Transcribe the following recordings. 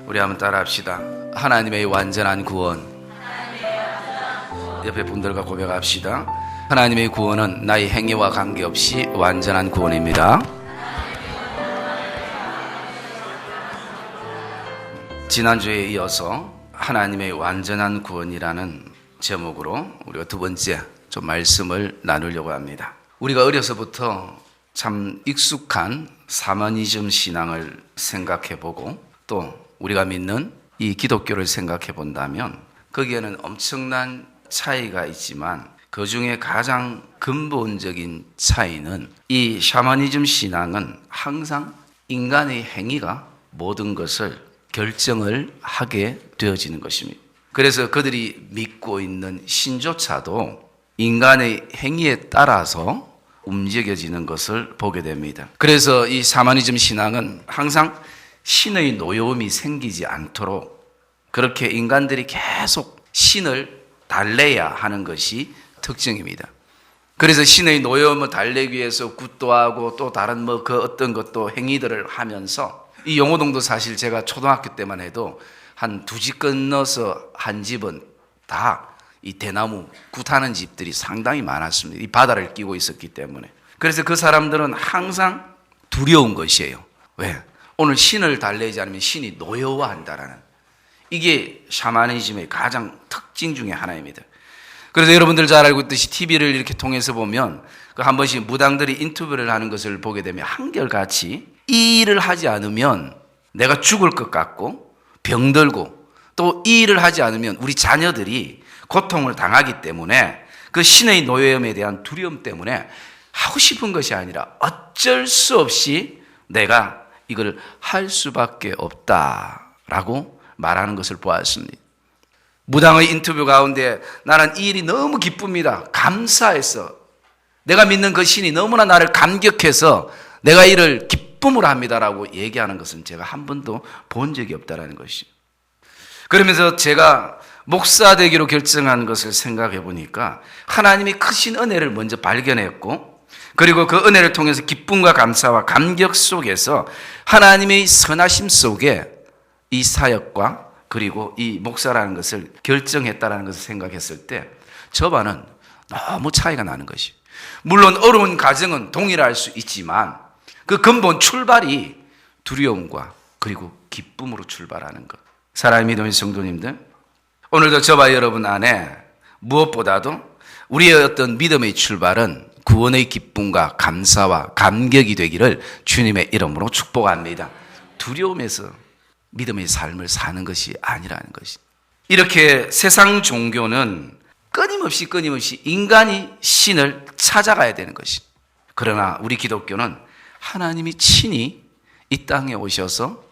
우리 한번 따라합시다. 하나님의 완전한 구원. 옆에 분들과 고백합시다. 하나님의 구원은 나의 행위와 관계없이 완전한 구원입니다. 지난주에 이어서 하나님의 완전한 구원이라는 제목으로 우리가 두 번째 좀 말씀을 나누려고 합니다. 우리가 어려서부터 참 익숙한 사마니즘 신앙을 생각해보고 또 우리가 믿는 이 기독교를 생각해 본다면 거기에는 엄청난 차이가 있지만 그 중에 가장 근본적인 차이는 이 샤머니즘 신앙은 항상 인간의 행위가 모든 것을 결정을 하게 되어지는 것입니다. 그래서 그들이 믿고 있는 신조차도 인간의 행위에 따라서 움직여지는 것을 보게 됩니다. 그래서 이 샤머니즘 신앙은 항상 신의 노여움이 생기지 않도록 그렇게 인간들이 계속 신을 달래야 하는 것이 특징입니다. 그래서 신의 노여움을 달래기 위해서 굿도 하고 또 다른 그 어떤 것도 행위들을 하면서 이 용호동도 사실 제가 초등학교 때만 해도 한 2집 건너서 한 집은 다 이 대나무 굿하는 집들이 상당히 많았습니다. 이 바다를 끼고 있었기 때문에. 그래서 그 사람들은 항상 두려운 것이에요. 왜? 오늘 신을 달래지 않으면 신이 노여워한다라는 이게 샤머니즘의 가장 특징 중에 하나입니다. 그래서 여러분들 잘 알고 있듯이 TV를 이렇게 통해서 보면 한 번씩 무당들이 인터뷰를 하는 것을 보게 되면 한결같이 이 일을 하지 않으면 내가 죽을 것 같고 병들고 또 이 일을 하지 않으면 우리 자녀들이 고통을 당하기 때문에 그 신의 노여움에 대한 두려움 때문에 하고 싶은 것이 아니라 어쩔 수 없이 내가 이걸 할 수밖에 없다라고 말하는 것을 보았습니다. 무당의 인터뷰 가운데 나는 이 일이 너무 기쁩니다. 감사해서 내가 믿는 그 신이 너무나 나를 감격해서 내가 이를 기쁨으로 합니다라고 얘기하는 것은 제가 한 번도 본 적이 없다라는 것이죠. 그러면서 제가 목사 되기로 결정한 것을 생각해 보니까 하나님이 크신 은혜를 먼저 발견했고 그리고 그 은혜를 통해서 기쁨과 감사와 감격 속에서 하나님의 선하심 속에 이 사역과 그리고 이 목사라는 것을 결정했다라는 것을 생각했을 때 저와는 너무 차이가 나는 것이. 물론 어려운 과정은 동일할 수 있지만 그 근본 출발이 두려움과 그리고 기쁨으로 출발하는 것. 사랑하는 믿음의 성도님들, 오늘도 저와 여러분 안에 무엇보다도 우리의 어떤 믿음의 출발은 구원의 기쁨과 감사와 감격이 되기를 주님의 이름으로 축복합니다. 두려움에서 믿음의 삶을 사는 것이 아니라는 것이. 이렇게 세상 종교는 끊임없이 인간이 신을 찾아가야 되는 것이. 그러나 우리 기독교는 하나님이 친히 이 땅에 오셔서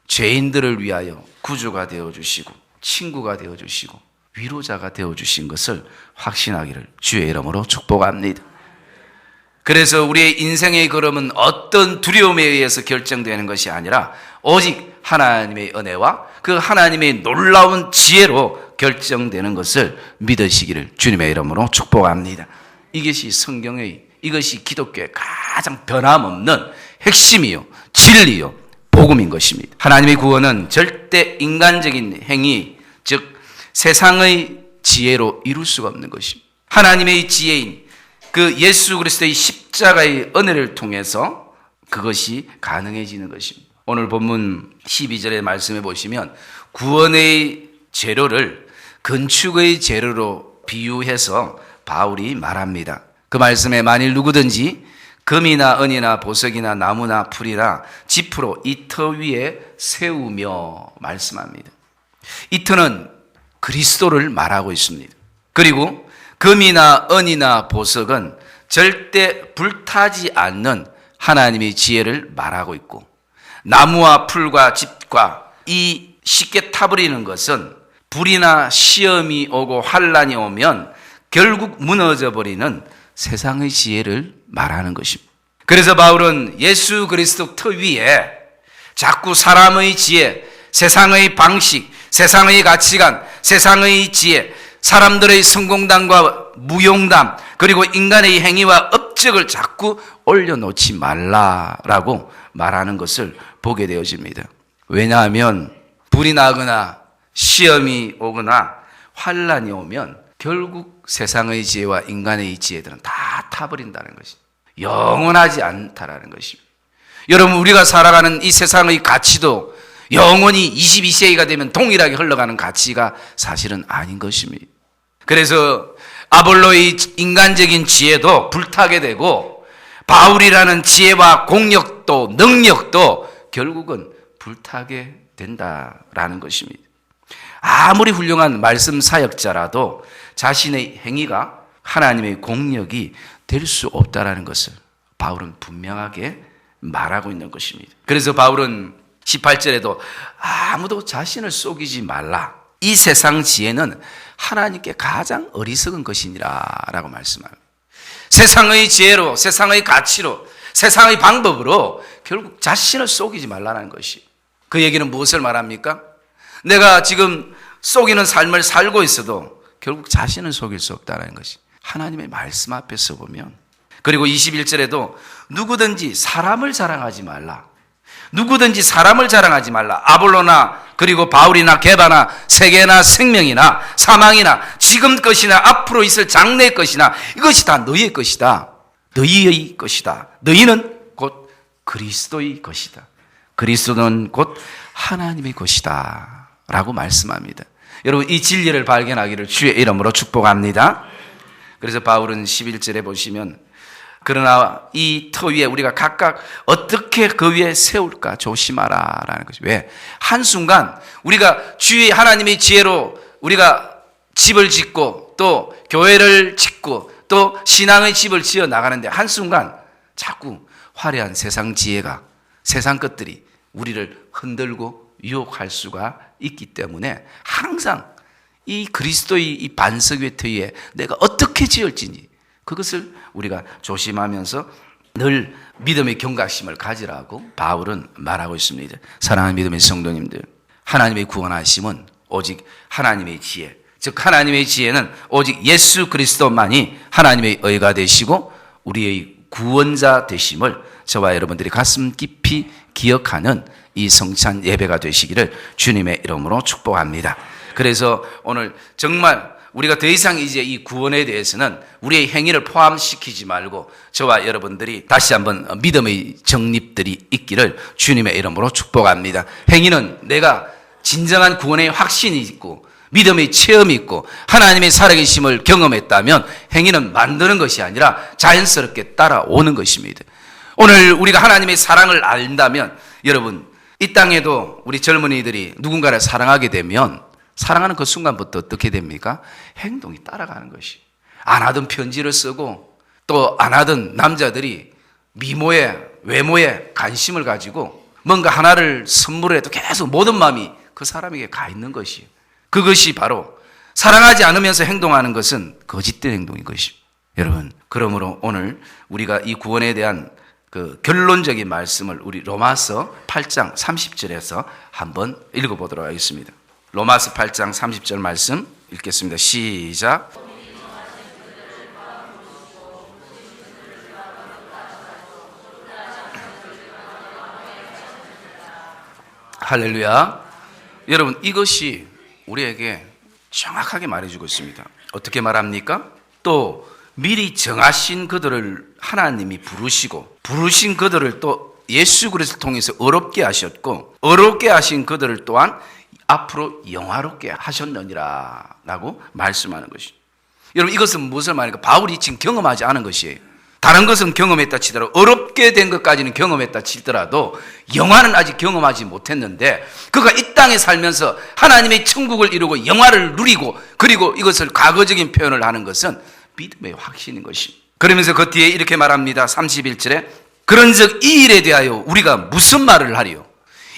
죄인들을 위하여 구주가 되어주시고 친구가 되어주시고 위로자가 되어주신 것을 확신하기를 주의 이름으로 축복합니다. 그래서 우리의 인생의 걸음은 어떤 두려움에 의해서 결정되는 것이 아니라 오직 하나님의 은혜와 그 하나님의 놀라운 지혜로 결정되는 것을 믿으시기를 주님의 이름으로 축복합니다. 이것이 성경의, 이것이 기독교의 가장 변함없는 핵심이요 진리요 복음인 것입니다. 하나님의 구원은 절대 인간적인 행위, 즉 세상의 지혜로 이룰 수가 없는 것입니다. 하나님의 지혜인 그 예수 그리스도의 십자가의 은혜를 통해서 그것이 가능해지는 것입니다. 오늘 본문 12절의 말씀에 보시면 구원의 재료를 건축의 재료로 비유해서 바울이 말합니다. 그 말씀에 만일 누구든지 금이나 은이나 보석이나 나무나 풀이나 지프로 이 터 위에 세우며 말씀합니다. 이 터는 그리스도를 말하고 있습니다. 그리고 금이나 은이나 보석은 절대 불타지 않는 하나님의 지혜를 말하고 있고 나무와 풀과 집과 이 쉽게 타버리는 것은 불이나 시험이 오고 환란이 오면 결국 무너져 버리는 세상의 지혜를 말하는 것입니다. 그래서 바울은 예수 그리스도 터 위에 자꾸 사람의 지혜, 세상의 방식, 세상의 가치관, 세상의 지혜, 사람들의 성공담과 무용담, 그리고 인간의 행위와 업적을 자꾸 올려놓지 말라라고 말하는 것을 보게 되어집니다. 왜냐하면 불이 나거나 시험이 오거나 환란이 오면 결국 세상의 지혜와 인간의 지혜들은 다 타버린다는 것이 영원하지 않다라는 것입니다. 여러분, 우리가 살아가는 이 세상의 가치도 영원히 22세기가 되면 동일하게 흘러가는 가치가 사실은 아닌 것입니다. 그래서 아볼로의 인간적인 지혜도 불타게 되고 바울이라는 지혜와 공력도 능력도 결국은 불타게 된다라는 것입니다. 아무리 훌륭한 말씀 사역자라도 자신의 행위가 하나님의 공력이 될 수 없다라는 것을 바울은 분명하게 말하고 있는 것입니다. 그래서 바울은 18절에도 아무도 자신을 속이지 말라. 이 세상 지혜는 하나님께 가장 어리석은 것이니라 라고 말씀합니다. 세상의 지혜로, 세상의 가치로, 세상의 방법으로 결국 자신을 속이지 말라는 것이. 그 얘기는 무엇을 말합니까? 내가 지금 속이는 삶을 살고 있어도 결국 자신을 속일 수 없다는 것이 하나님의 말씀 앞에서 보면. 그리고 21절에도 누구든지 사람을 자랑하지 말라. 누구든지 사람을 자랑하지 말라. 아볼로나 그리고 바울이나 게바나 세계나 생명이나 사망이나 지금 것이나 앞으로 있을 장래의 것이나 이것이 다 너희의 것이다. 너희의 것이다. 너희는 곧 그리스도의 것이다. 그리스도는 곧 하나님의 것이다 라고 말씀합니다. 여러분, 이 진리를 발견하기를 주의 이름으로 축복합니다. 그래서 바울은 11절에 보시면 그러나 이 터 위에 우리가 각각 어떻게 그 위에 세울까 조심하라 라는 것이. 왜? 한순간 우리가 주의 하나님의 지혜로 우리가 집을 짓고 또 교회를 짓고 또 신앙의 집을 지어 나가는데 한순간 자꾸 화려한 세상 지혜가, 세상 것들이 우리를 흔들고 유혹할 수가 있기 때문에 항상 이 그리스도의 이 반석 위에 내가 어떻게 지을지니 그것을 우리가 조심하면서 늘 믿음의 경각심을 가지라고 바울은 말하고 있습니다. 사랑하는 믿음의 성도님들, 하나님의 구원하심은 오직 하나님의 지혜, 즉 하나님의 지혜는 오직 예수 그리스도만이 하나님의 의가 되시고 우리의 구원자 되심을 저와 여러분들이 가슴 깊이 기억하는 이 성찬 예배가 되시기를 주님의 이름으로 축복합니다. 그래서 오늘 정말 우리가 더 이상 이제 이 구원에 대해서는 우리의 행위를 포함시키지 말고 저와 여러분들이 다시 한번 믿음의 정립들이 있기를 주님의 이름으로 축복합니다. 행위는 내가 진정한 구원의 확신이 있고 믿음의 체험이 있고 하나님의 살아계심을 경험했다면 행위는 만드는 것이 아니라 자연스럽게 따라오는 것입니다. 오늘 우리가 하나님의 사랑을 안다면 여러분, 이 땅에도 우리 젊은이들이 누군가를 사랑하게 되면 사랑하는 그 순간부터 어떻게 됩니까? 행동이 따라가는 것이. 안 하던 편지를 쓰고 또 안 하던 남자들이 미모에, 외모에 관심을 가지고 뭔가 하나를 선물해도 계속 모든 마음이 그 사람에게 가 있는 것이. 그것이 바로 사랑하지 않으면서 행동하는 것은 거짓된 행동인 것이. 여러분, 그러므로 오늘 우리가 이 구원에 대한 그 결론적인 말씀을 우리 로마서 8장 30절에서 한번 읽어보도록 하겠습니다. 로마서 8장 30절 말씀 읽겠습니다. 시작. 할렐루야. 여러분, 이것이 우리에게 정확하게 말해주고 있습니다. 어떻게 말합니까? 또 미리 정하신 그들을 하나님이 부르신 그들을 또 예수 그리스도를 통해서 어렵게 하셨고 어렵게 하신 그들을 또한 앞으로 영화롭게 하셨느니라 라고 말씀하는 것이죠. 여러분, 이것은 무엇을 말합니까? 바울이 지금 경험하지 않은 것이에요. 다른 것은 경험했다 치더라도 어렵게 된 것까지는 경험했다 치더라도 영화는 아직 경험하지 못했는데 그가 이 땅에 살면서 하나님의 천국을 이루고 영화를 누리고 그리고 이것을 과거적인 표현을 하는 것은 믿음의 확신인 것입니다. 그러면서 그 뒤에 이렇게 말합니다. 31절에 그런즉 이 일에 대하여 우리가 무슨 말을 하리요?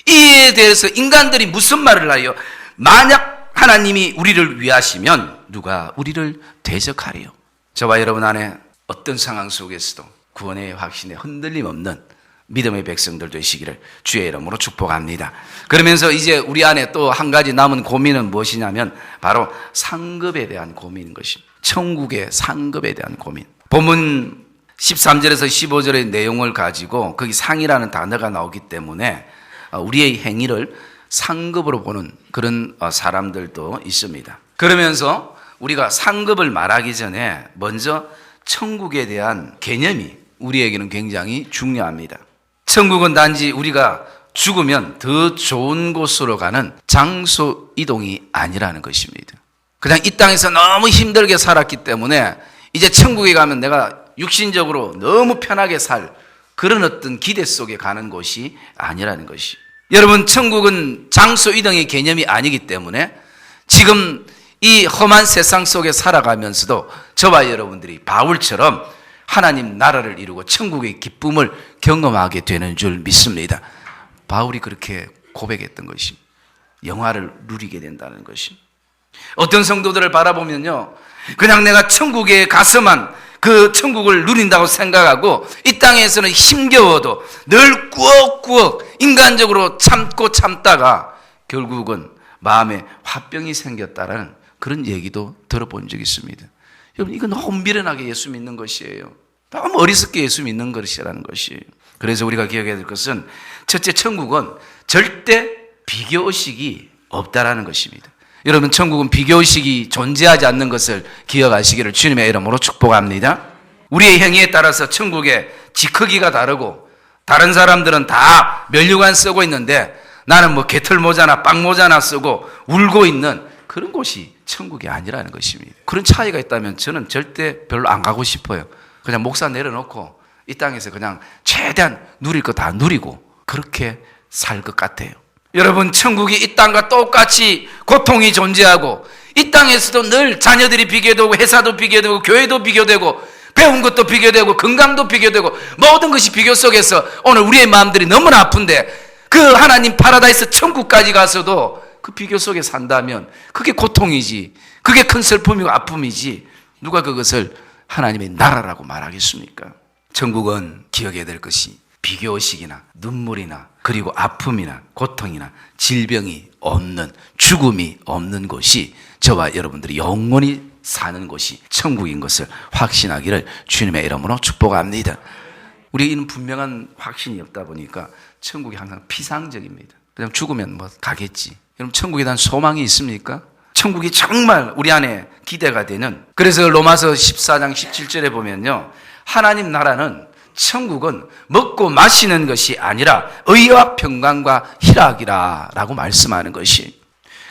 이 일에 대해서 인간들이 무슨 말을 하리요? 만약 하나님이 우리를 위하시면 누가 우리를 대적하리요? 저와 여러분 안에 어떤 상황 속에서도 구원의 확신에 흔들림 없는 믿음의 백성들 되시기를 주의 이름으로 축복합니다. 그러면서 이제 우리 안에 또 한 가지 남은 고민은 무엇이냐면 바로 상급에 대한 고민인 것입니다. 천국의 상급에 대한 고민. 본문 13절에서 15절의 내용을 가지고 거기 상이라는 단어가 나오기 때문에 우리의 행위를 상급으로 보는 그런 사람들도 있습니다. 그러면서 우리가 상급을 말하기 전에 먼저 천국에 대한 개념이 우리에게는 굉장히 중요합니다. 천국은 단지 우리가 죽으면 더 좋은 곳으로 가는 장소 이동이 아니라는 것입니다. 그냥 이 땅에서 너무 힘들게 살았기 때문에 이제 천국에 가면 내가 육신적으로 너무 편하게 살 그런 어떤 기대 속에 가는 곳이 아니라는 것이. 여러분, 천국은 장소 이동의 개념이 아니기 때문에 지금 이 험한 세상 속에 살아가면서도 저와 여러분들이 바울처럼 하나님 나라를 이루고 천국의 기쁨을 경험하게 되는 줄 믿습니다. 바울이 그렇게 고백했던 것이 영화를 누리게 된다는 것이. 어떤 성도들을 바라보면요, 그냥 내가 천국에 가서만 그 천국을 누린다고 생각하고 이 땅에서는 힘겨워도 늘 꾸역꾸역 인간적으로 참고 참다가 결국은 마음에 화병이 생겼다라는 그런 얘기도 들어본 적이 있습니다. 여러분, 이건 너무 미련하게 예수 믿는 것이에요. 너무 어리석게 예수 믿는 것이라는 것이. 그래서 우리가 기억해야 될 것은 첫째, 천국은 절대 비교의식이 없다라는 것입니다. 여러분, 천국은 비교의식이 존재하지 않는 것을 기억하시기를 주님의 이름으로 축복합니다. 우리의 행위에 따라서 천국의 지 크기가 다르고 다른 사람들은 다 면류관 쓰고 있는데 나는 뭐 개털모자나 빵모자나 쓰고 울고 있는 그런 곳이 천국이 아니라는 것입니다. 그런 차이가 있다면 저는 절대 별로 안 가고 싶어요. 그냥 목사 내려놓고 이 땅에서 그냥 최대한 누릴 거 다 누리고 그렇게 살 것 같아요. 여러분, 천국이 이 땅과 똑같이 고통이 존재하고 이 땅에서도 늘 자녀들이 비교되고 회사도 비교되고 교회도 비교되고 배운 것도 비교되고 건강도 비교되고 모든 것이 비교 속에서 오늘 우리의 마음들이 너무나 아픈데 그 하나님 파라다이스 천국까지 가서도 그 비교 속에 산다면 그게 고통이지, 그게 큰 슬픔이고 아픔이지 누가 그것을 하나님의 나라라고 말하겠습니까? 천국은 기억해야 될 것이 비교의식이나 눈물이나 그리고 아픔이나 고통이나 질병이 없는, 죽음이 없는 곳이 저와 여러분들이 영원히 사는 곳이 천국인 것을 확신하기를 주님의 이름으로 축복합니다. 우리는 분명한 확신이 없다 보니까 천국이 항상 피상적입니다. 그냥 죽으면 뭐 가겠지. 여러분, 천국에 대한 소망이 있습니까? 천국이 정말 우리 안에 기대가 되는. 그래서 로마서 14장 17절에 보면요, 하나님 나라는, 천국은 먹고 마시는 것이 아니라 의와 평강과 희락이라 라고 말씀하는 것이.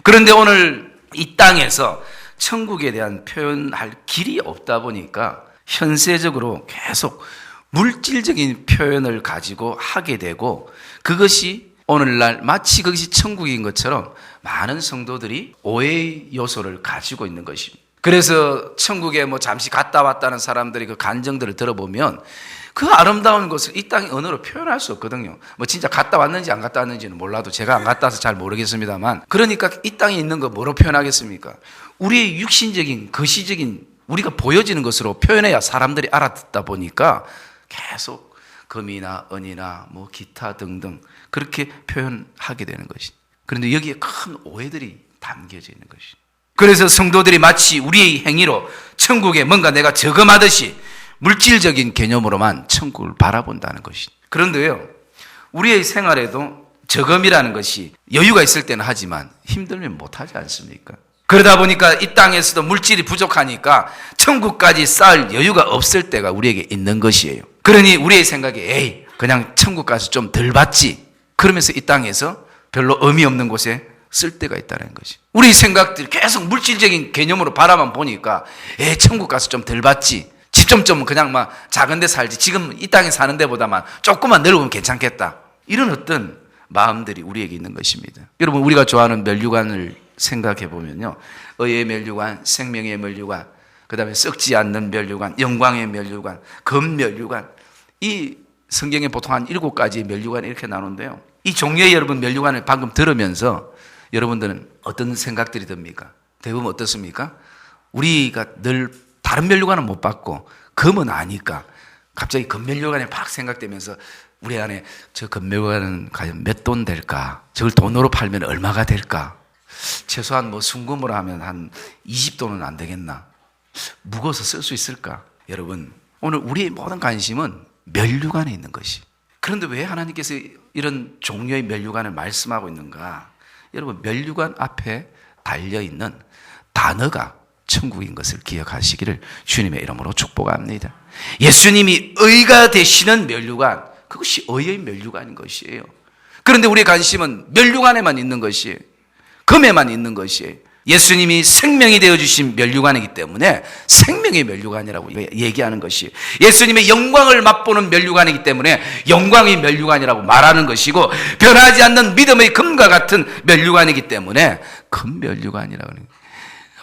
그런데 오늘 이 땅에서 천국에 대한 표현할 길이 없다 보니까 현세적으로 계속 물질적인 표현을 가지고 하게 되고 그것이 오늘날 마치 그것이 천국인 것처럼 많은 성도들이 오해의 요소를 가지고 있는 것입니다. 그래서 천국에 뭐 잠시 갔다 왔다는 사람들이 그 간증들을 들어보면 그 아름다운 것을 이 땅의 언어로 표현할 수 없거든요. 뭐 진짜 갔다 왔는지 안 갔다 왔는지는 몰라도 제가 안 갔다 와서 잘 모르겠습니다만, 그러니까 이 땅에 있는 거 뭐로 표현하겠습니까? 우리의 육신적인 거시적인 우리가 보여지는 것으로 표현해야 사람들이 알아듣다 보니까 계속 금이나 은이나 뭐 기타 등등 그렇게 표현하게 되는 것이. 그런데 여기에 큰 오해들이 담겨져 있는 것이. 그래서 성도들이 마치 우리의 행위로 천국에 뭔가 내가 저금하듯이 물질적인 개념으로만 천국을 바라본다는 것이. 그런데요, 우리의 생활에도 저금이라는 것이 여유가 있을 때는 하지만 힘들면 못하지 않습니까? 그러다 보니까 이 땅에서도 물질이 부족하니까 천국까지 쌓을 여유가 없을 때가 우리에게 있는 것이에요. 그러니 우리의 생각에 에이 그냥 천국 가서 좀 덜 받지, 그러면서 이 땅에서 별로 의미 없는 곳에 쓸 때가 있다는 것이. 우리 생각들이 계속 물질적인 개념으로 바라만 보니까 에이 천국 가서 좀 덜 받지, 집 좀 그냥 막 작은 데 살지, 지금 이 땅에 사는 데보다만 조금만 넓으면 괜찮겠다, 이런 어떤 마음들이 우리에게 있는 것입니다. 여러분, 우리가 좋아하는 면류관을 생각해 보면요, 의의 면류관, 생명의 면류관, 그 다음에 썩지 않는 면류관, 영광의 면류관, 금면류관, 이 성경에 보통 한 7가지의 면류관이 이렇게 나오는데요, 이 종류의 여러분 면류관을 방금 들으면서 여러분들은 어떤 생각들이 듭니까? 대부분 어떻습니까? 우리가 늘 다른 면류관은 못 받고 금은 아니까 갑자기 금면류관이 막 생각되면서 우리 안에 저 금면류관은 과연 몇 돈 될까? 저걸 돈으로 팔면 얼마가 될까? 최소한 뭐 순금으로 하면 한 20돈은 안 되겠나? 무거워서 쓸 수 있을까? 여러분, 오늘 우리의 모든 관심은 면류관에 있는 것이. 그런데 왜 하나님께서 이런 종류의 면류관을 말씀하고 있는가? 여러분 면류관 앞에 달려있는 단어가 천국인 것을 기억하시기를 주님의 이름으로 축복합니다. 예수님이 의가 되시는 면류관, 그것이 의의 면류관인 것이에요. 그런데 우리의 관심은 면류관에만 있는 것이에요. 금에만 있는 것이에요. 예수님이 생명이 되어주신 면류관이기 때문에 생명의 면류관이라고 얘기하는 것이에요. 예수님의 영광을 맛보는 면류관이기 때문에 영광의 면류관이라고 말하는 것이고, 변하지 않는 믿음의 금과 같은 면류관이기 때문에 금 면류관이라고 하는 거예요.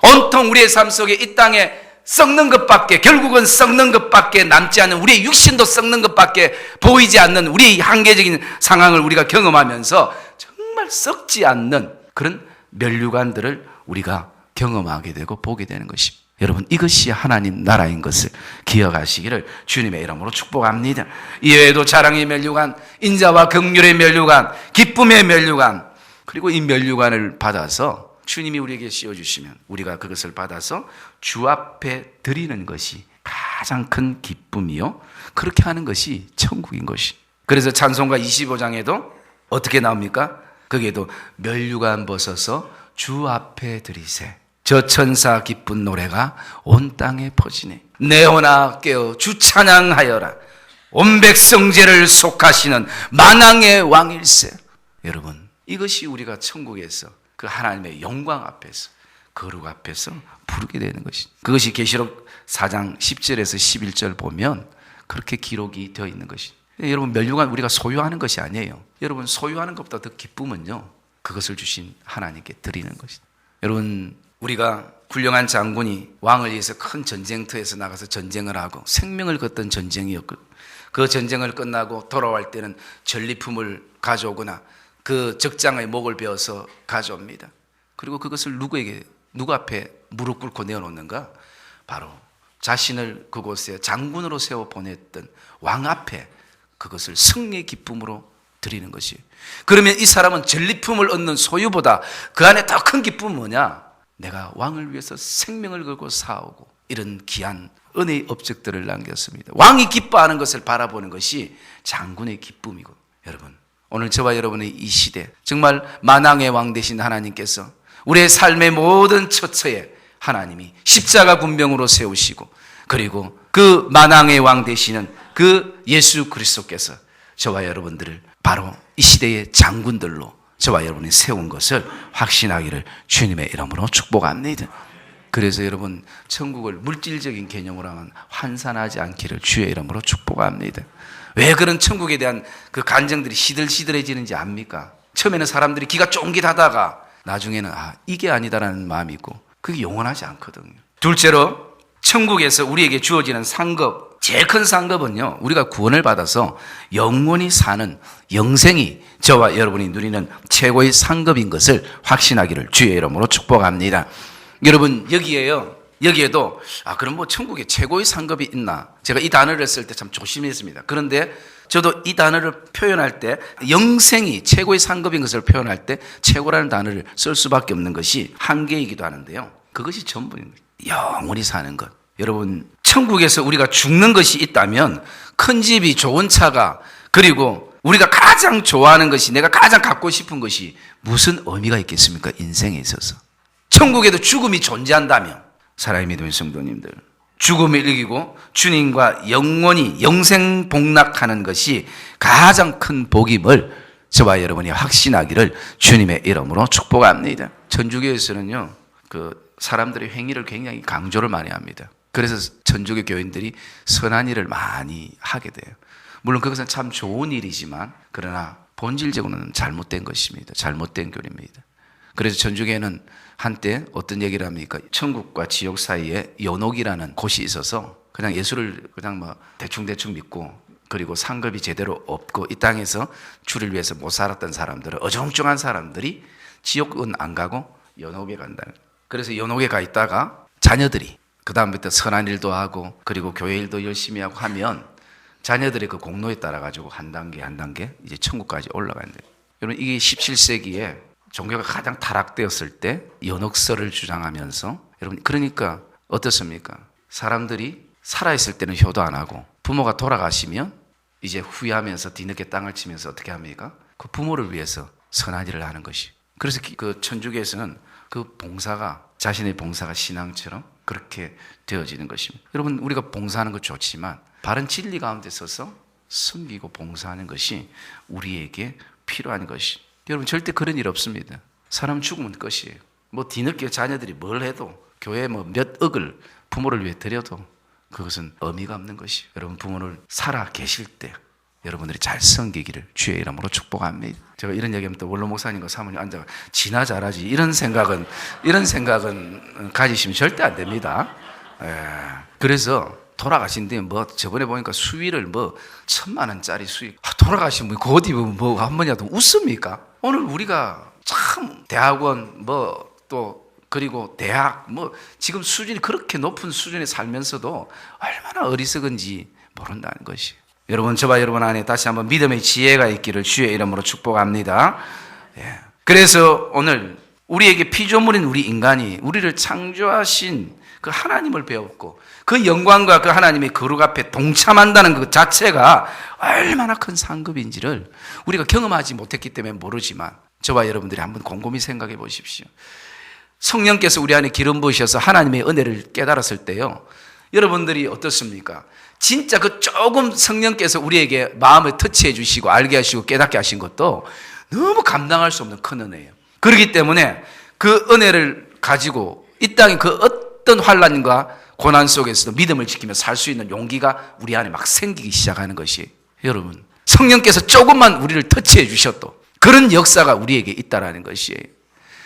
온통 우리의 삶 속에 이 땅에 썩는 것밖에, 결국은 썩는 것밖에 남지 않는, 우리의 육신도 썩는 것밖에 보이지 않는 우리의 한계적인 상황을 우리가 경험하면서 정말 썩지 않는 그런 면류관들을 우리가 경험하게 되고 보게 되는 것입니다. 여러분, 이것이 하나님 나라인 것을 기억하시기를 주님의 이름으로 축복합니다. 이외에도 자랑의 면류관, 인자와 긍휼의 면류관, 기쁨의 면류관, 그리고 이 면류관을 받아서 주님이 우리에게 씌워주시면 우리가 그것을 받아서 주 앞에 드리는 것이 가장 큰 기쁨이요, 그렇게 하는 것이 천국인 것이. 그래서 찬송가 25장에도 어떻게 나옵니까? 거기에도 면류관 벗어서 주 앞에 드리세, 저 천사 기쁜 노래가 온 땅에 퍼지네. 내오나 깨어 주 찬양하여라, 온 백성제를 속하시는 만왕의 왕일세. 여러분, 이것이 우리가 천국에서 그 하나님의 영광 앞에서, 거룩 앞에서 부르게 되는 것이, 그것이 계시록 4장 10절에서 11절 보면 그렇게 기록이 되어 있는 것이. 여러분, 면류관 우리가 소유하는 것이 아니에요. 여러분, 소유하는 것보다 더 기쁨은요, 그것을 주신 하나님께 드리는 것이다. 여러분, 우리가 훌륭한 장군이 왕을 위해서 큰 전쟁터에서 나가서 전쟁을 하고 생명을 걷던 전쟁이었거든요. 그 전쟁을 끝나고 돌아올 때는 전리품을 가져오거나 그 적장의 목을 베어서 가져옵니다. 그리고 그것을 누구 앞에 무릎 꿇고 내어놓는가? 바로 자신을 그곳에 장군으로 세워 보냈던 왕 앞에 그것을 승리의 기쁨으로 드리는 것이에요. 그러면 이 사람은 전리품을 얻는 소유보다 그 안에 더 큰 기쁨은 뭐냐? 내가 왕을 위해서 생명을 걸고 싸우고 이런 귀한 은혜의 업적들을 남겼습니다. 왕이 기뻐하는 것을 바라보는 것이 장군의 기쁨이고, 여러분, 오늘 저와 여러분의 이 시대, 정말 만왕의 왕 되신 하나님께서 우리의 삶의 모든 처처에 하나님이 십자가 군병으로 세우시고, 그리고 그 만왕의 왕 되시는 그 예수 그리스도께서 저와 여러분들을 바로 이 시대의 장군들로 저와 여러분이 세운 것을 확신하기를 주님의 이름으로 축복합니다. 그래서 여러분, 천국을 물질적인 개념으로만 환산하지 않기를 주의 이름으로 축복합니다. 왜 그런 천국에 대한 그 간정들이 시들시들해지는지 압니까? 처음에는 사람들이 기가 쫑깃하다가 나중에는 이게 아니다라는 마음이 있고, 그게 영원하지 않거든요. 둘째로, 천국에서 우리에게 주어지는 상급, 제일 큰 상급은요, 우리가 구원을 받아서 영원히 사는 영생이 저와 여러분이 누리는 최고의 상급인 것을 확신하기를 주의 이름으로 축복합니다. 여러분, 여기에도 그럼 뭐 천국에 최고의 상급이 있나? 제가 이 단어를 쓸 때 참 조심했습니다. 그런데 저도 이 단어를 표현할 때, 영생이 최고의 상급인 것을 표현할 때 최고라는 단어를 쓸 수밖에 없는 것이 한계이기도 하는데요, 그것이 전부입니다. 영원히 사는 것. 여러분, 천국에서 우리가 죽는 것이 있다면 큰 집이, 좋은 차가, 그리고 우리가 가장 좋아하는 것이, 내가 가장 갖고 싶은 것이 무슨 의미가 있겠습니까? 인생에 있어서. 천국에도 죽음이 존재한다면, 사랑의 믿음의 성도님들, 죽음을 이기고 주님과 영원히 영생복락하는 것이 가장 큰 복임을 저와 여러분이 확신하기를 주님의 이름으로 축복합니다. 천주교에서는요, 사람들의 행위를 굉장히 강조를 많이 합니다. 그래서 천주교 교인들이 선한 일을 많이 하게 돼요. 물론 그것은 참 좋은 일이지만, 그러나 본질적으로는 잘못된 것입니다. 잘못된 교리입니다. 그래서 천주교에는 한때 어떤 얘기를 합니까? 천국과 지옥 사이에 연옥이라는 곳이 있어서 그냥 예수를 그냥 대충대충 믿고, 그리고 상급이 제대로 없고 이 땅에서 주를 위해서 못 살았던 사람들은, 어정쩡한 사람들이 지옥은 안 가고 연옥에 간다는 거예요. 그래서 연옥에 가 있다가 자녀들이 그 다음부터 선한 일도 하고, 그리고 교회 일도 열심히 하고 하면 자녀들의 그 공로에 따라 가지고 한 단계 이제 천국까지 올라간대요. 여러분, 이게 17세기에 종교가 가장 타락되었을 때 연옥설을 주장하면서, 여러분, 그러니까 어떻습니까? 사람들이 살아있을 때는 효도 안 하고 부모가 돌아가시면 이제 후회하면서 뒤늦게 땅을 치면서 어떻게 합니까? 그 부모를 위해서 선한 일을 하는 것이, 그래서 그 천주교에서는 그 봉사가 자신의 봉사가 신앙처럼 그렇게 되어지는 것입니다. 여러분, 우리가 봉사하는 것 좋지만 바른 진리 가운데 서서 섬기고 봉사하는 것이 우리에게 필요한 것이. 여러분, 절대 그런 일 없습니다. 사람 죽으면 끝이에요. 뭐 뒤늦게 자녀들이 뭘 해도 교회에 뭐 몇 억을 부모를 위해 드려도 그것은 의미가 없는 것이. 여러분, 부모를 살아 계실 때 여러분들이 잘 섬기기를 주의 이름으로 축복합니다. 제가 이런 얘기하면 또 원로 목사님과 사모님 앉아가 지나 잘하지 이런 생각은 가지시면 절대 안 됩니다. 그래서 돌아가신 뒤에 뭐 저번에 보니까 수위를 뭐 1,000,000원짜리 수위 돌아가시면 그 어디 뭐 한 번이라도 웃습니까? 오늘 우리가 참 대학원 뭐 또 그리고 대학 뭐 지금 수준이 그렇게 높은 수준에 살면서도 얼마나 어리석은지 모른다는 것이. 여러분, 저와 여러분 안에 다시 한번 믿음의 지혜가 있기를 주의 이름으로 축복합니다. 그래서 오늘 우리에게 피조물인 우리 인간이 우리를 창조하신 그 하나님을 배웠고 그 영광과 그 하나님의 거룩 앞에 동참한다는 그 자체가 얼마나 큰 상급인지를 우리가 경험하지 못했기 때문에 모르지만 저와 여러분들이 한번 곰곰이 생각해 보십시오. 성령께서 우리 안에 기름 부으셔서 하나님의 은혜를 깨달았을 때요, 여러분들이 어떻습니까? 진짜 그 조금 성령께서 우리에게 마음을 터치해 주시고 알게 하시고 깨닫게 하신 것도 너무 감당할 수 없는 큰 은혜예요. 그렇기 때문에 그 은혜를 가지고 이 땅의 그 어떤 환난과 고난 속에서도 믿음을 지키며 살 수 있는 용기가 우리 안에 막 생기기 시작하는 것이, 여러분, 성령께서 조금만 우리를 터치해 주셔도 그런 역사가 우리에게 있다라는 것이에요.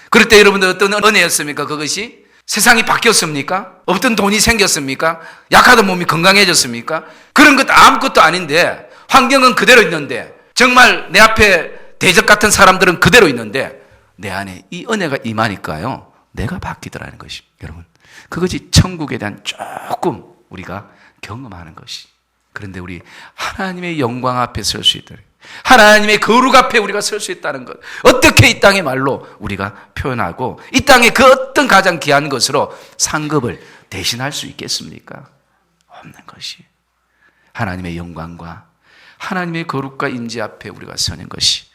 그럴 때 여러분들 어떤 은혜였습니까? 그것이 세상이 바뀌었습니까? 없던 돈이 생겼습니까? 약하던 몸이 건강해졌습니까? 그런 것 아무것도 아닌데 환경은 그대로 있는데 정말 내 앞에 대적 같은 사람들은 그대로 있는데 내 안에 이 은혜가 임하니까요, 내가 바뀌더라는 것이. 여러분, 그것이 천국에 대한 조금 우리가 경험하는 것이. 그런데 우리 하나님의 영광 앞에 설 수 있다, 하나님의 거룩 앞에 우리가 설 수 있다는 것, 어떻게 이 땅의 말로 우리가 표현하고 이 땅의 그 어떤 가장 귀한 것으로 상급을 대신할 수 있겠습니까? 없는 것이. 하나님의 영광과 하나님의 거룩과 임재 앞에 우리가 서는 것이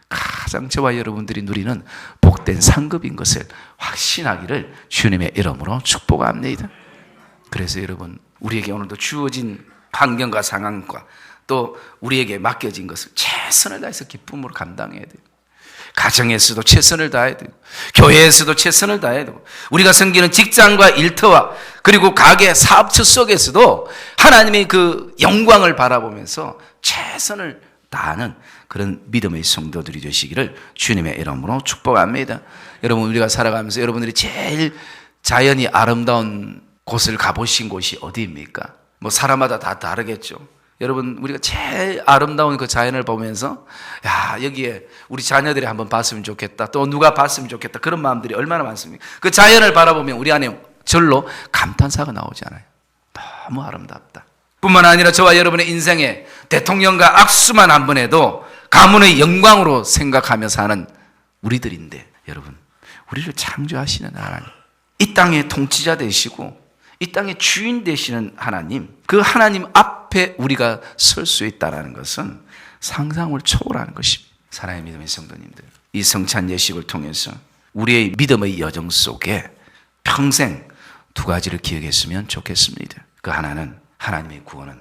가장 저와 여러분들이 누리는 복된 상급인 것을 확신하기를 주님의 이름으로 축복합니다. 그래서 여러분, 우리에게 오늘도 주어진 환경과 상황과 또 우리에게 맡겨진 것을 최선을 다해서 기쁨으로 감당해야 돼요. 가정에서도 최선을 다해야 되고 교회에서도 최선을 다해야 되고 우리가 섬기는 직장과 일터와 그리고 가게 사업처 속에서도 하나님의 그 영광을 바라보면서 최선을 다하는 그런 믿음의 성도들이 되시기를 주님의 이름으로 축복합니다. 여러분, 우리가 살아가면서 여러분들이 제일 자연이 아름다운 곳을 가보신 곳이 어디입니까? 뭐 사람마다 다 다르겠죠. 여러분, 우리가 제일 아름다운 그 자연을 보면서 야, 여기에 우리 자녀들이 한번 봤으면 좋겠다, 또 누가 봤으면 좋겠다, 그런 마음들이 얼마나 많습니까? 그 자연을 바라보면 우리 안에 절로 감탄사가 나오잖아요. 너무 아름답다. 뿐만 아니라 저와 여러분의 인생에 대통령과 악수만 한 번 해도 가문의 영광으로 생각하며 사는 우리들인데, 여러분, 우리를 창조하시는 하나님, 이 땅의 통치자 되시고 이 땅의 주인 되시는 하나님, 그 하나님 앞에 우리가 설 수 있다는 것은 상상을 초월하는 것입니다. 사랑의 믿음의 성도님들, 이 성찬 예식을 통해서 우리의 믿음의 여정 속에 평생 두 가지를 기억했으면 좋겠습니다. 그 하나는 하나님의 구원은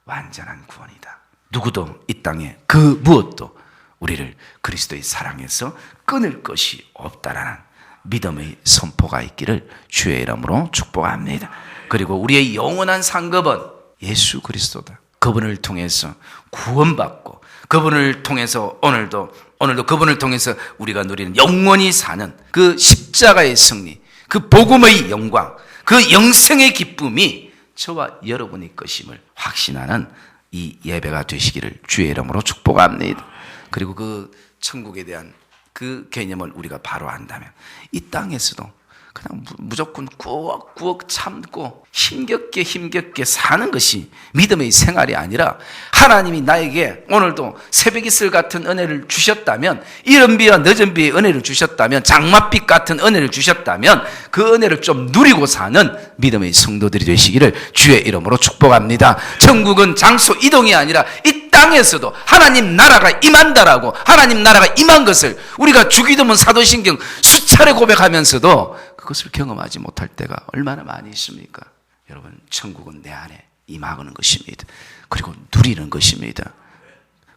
완전한 구원이다. 누구도 이 땅에 그 무엇도 우리를 그리스도의 사랑에서 끊을 것이 없다라는 믿음의 선포가 있기를 주의 이름으로 축복합니다. 그리고 우리의 영원한 상급은 예수 그리스도다. 그분을 통해서 구원받고 그분을 통해서 오늘도 그분을 통해서 우리가 누리는 영원히 사는 그 십자가의 승리, 그 복음의 영광, 그 영생의 기쁨이 저와 여러분의 것임을 확신하는 이 예배가 되시기를 주의 이름으로 축복합니다. 그리고 그 천국에 대한 그 개념을 우리가 바로 안다면 이 땅에서도 그냥 무조건 꾸역꾸역 참고 힘겹게 사는 것이 믿음의 생활이 아니라, 하나님이 나에게 오늘도 새벽이슬 같은 은혜를 주셨다면, 이른 비와 늦은 비의 은혜를 주셨다면, 장맛빛 같은 은혜를 주셨다면 그 은혜를 좀 누리고 사는 믿음의 성도들이 되시기를 주의 이름으로 축복합니다. 천국은 장소 이동이 아니라 이 땅에서도 하나님 나라가 임한다라고, 하나님 나라가 임한 것을 우리가 주기도문 사도신경 수차례 고백하면서도 그것을 경험하지 못할 때가 얼마나 많이 있습니까? 여러분, 천국은 내 안에 임하는 것입니다. 그리고 누리는 것입니다.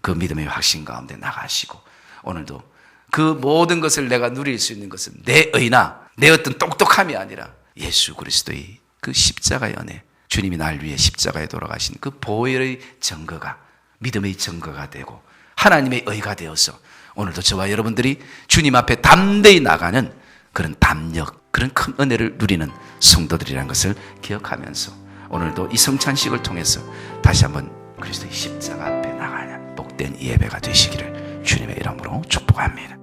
그 믿음의 확신 가운데 나가시고, 오늘도 그 모든 것을 내가 누릴 수 있는 것은 내 의나 내 어떤 똑똑함이 아니라 예수 그리스도의 그 십자가의 은혜, 주님이 날 위해 십자가에 돌아가신 그 보혈의 증거가 믿음의 증거가 되고 하나님의 의가 되어서 오늘도 저와 여러분들이 주님 앞에 담대히 나가는 그런 담력, 그런 큰 은혜를 누리는 성도들이라는 것을 기억하면서 오늘도 이 성찬식을 통해서 다시 한번 그리스도의 십자가 앞에 나가는 복된 예배가 되시기를 주님의 이름으로 축복합니다.